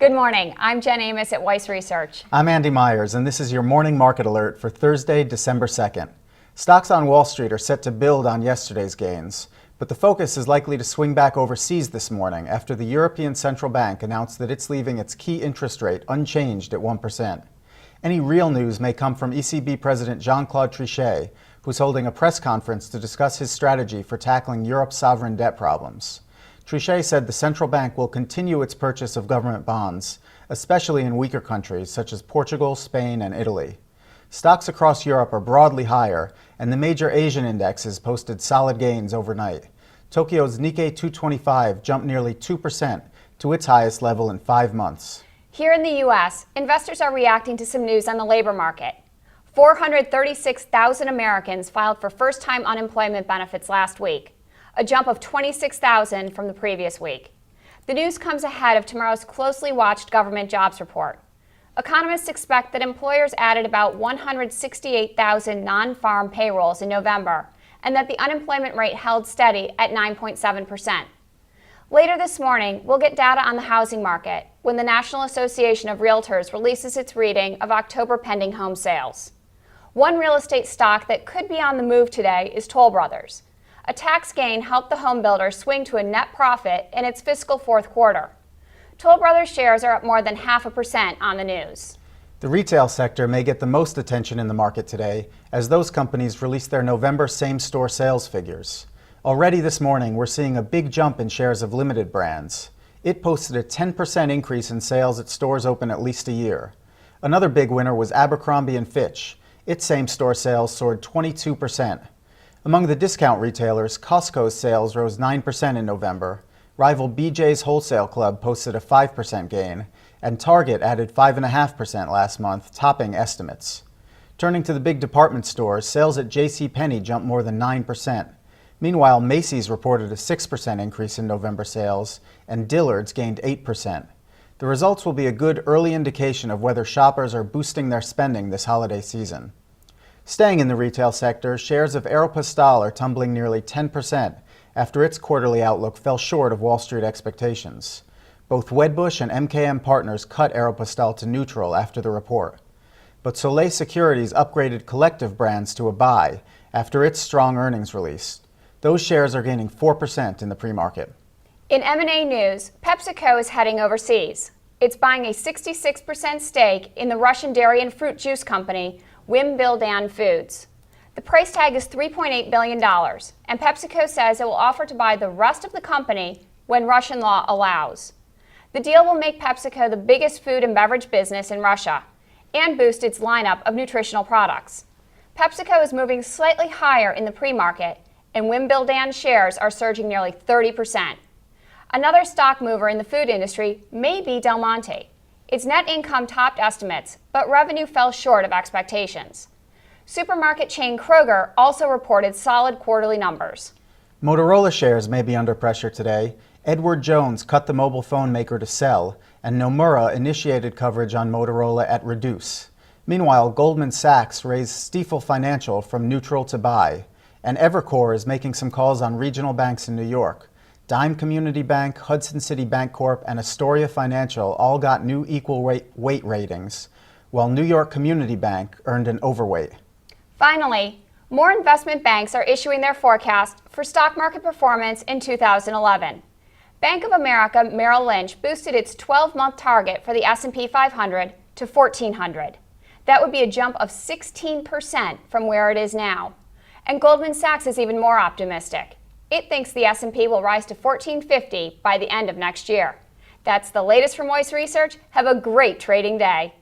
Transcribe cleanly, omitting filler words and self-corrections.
Good morning. I'm Jen Amos at Weiss Research. I'm Andy Myers, and this is your morning market alert for Thursday, December 2nd. Stocks on Wall Street are set to build on yesterday's gains, but the focus is likely to swing back overseas this morning after the European Central Bank announced that it's leaving its key interest rate unchanged at 1%. Any real news may come from ECB President Jean-Claude Trichet, who's holding a press conference to discuss his strategy for tackling Europe's sovereign debt problems. Trichet said the central bank will continue its purchase of government bonds, especially in weaker countries such as Portugal, Spain, and Italy. Stocks across Europe are broadly higher, and the major Asian indexes posted solid gains overnight. Tokyo's Nikkei 225 jumped nearly 2% to its highest level in 5 months. Here in the U.S., investors are reacting to some news on the labor market. 436,000 Americans filed for first-time unemployment benefits last week, a jump of 26,000 from the previous week. The news comes ahead of tomorrow's closely watched government jobs report. Economists expect that employers added about 168,000 non-farm payrolls in November, and that the unemployment rate held steady at 9.7%. Later this morning, we'll get data on the housing market when the National Association of Realtors releases its reading of October pending home sales. One real estate stock that could be on the move today is Toll Brothers. A tax gain helped the home builder swing to a net profit in its fiscal fourth quarter. Toll Brothers shares are up more than 0.5% on the news. The retail sector may get the most attention in the market today as those companies release their November same-store sales figures. Already this morning, we're seeing a big jump in shares of limited brands. It posted a 10% increase in sales at stores open at least a year. Another big winner was Abercrombie & Fitch. Its same-store sales soared 22%. Among the discount retailers, Costco's sales rose 9% in November. Rival BJ's Wholesale Club posted a 5% gain, and Target added 5.5% last month, topping estimates. Turning to the big department stores, sales at JCPenney jumped more than 9%. Meanwhile, Macy's reported a 6% increase in November sales, and Dillard's gained 8%. The results will be a good early indication of whether shoppers are boosting their spending this holiday season. Staying in the retail sector, shares of Aeropostale are tumbling nearly 10% after its quarterly outlook fell short of Wall Street expectations. Both Wedbush and MKM Partners cut Aeropostale to neutral after the report. But Soleil Securities upgraded Collective Brands to a buy after its strong earnings release. Those shares are gaining 4% in the pre-market. In M&A news, PepsiCo is heading overseas. It's buying a 66% stake in the Russian dairy and fruit juice company Wim Bildan Foods. The price tag is $3.8 billion, and PepsiCo says it will offer to buy the rest of the company when Russian law allows. The deal will make PepsiCo the biggest food and beverage business in Russia and boost its lineup of nutritional products. PepsiCo is moving slightly higher in the pre-market, and Wim Bildan shares are surging nearly 30%. Another stock mover in the food industry may be Del Monte. Its net income topped estimates, but revenue fell short of expectations. Supermarket chain Kroger also reported solid quarterly numbers. Motorola shares may be under pressure today. Edward Jones cut the mobile phone maker to sell, and Nomura initiated coverage on Motorola at reduce. Meanwhile, Goldman Sachs raised Stifel Financial from neutral to buy, and Evercore is making some calls on regional banks in New York. Dime Community Bank, Hudson City Bank Corp., and Astoria Financial all got new equal weight ratings, while New York Community Bank earned an overweight. Finally, more investment banks are issuing their forecast for stock market performance in 2011. Bank of America Merrill Lynch boosted its 12-month target for the S&P 500 to 1,400. That would be a jump of 16% from where it is now. And Goldman Sachs is even more optimistic. It thinks the S&P will rise to 1,450 by the end of next year. That's the latest from Weiss Research. Have a great trading day.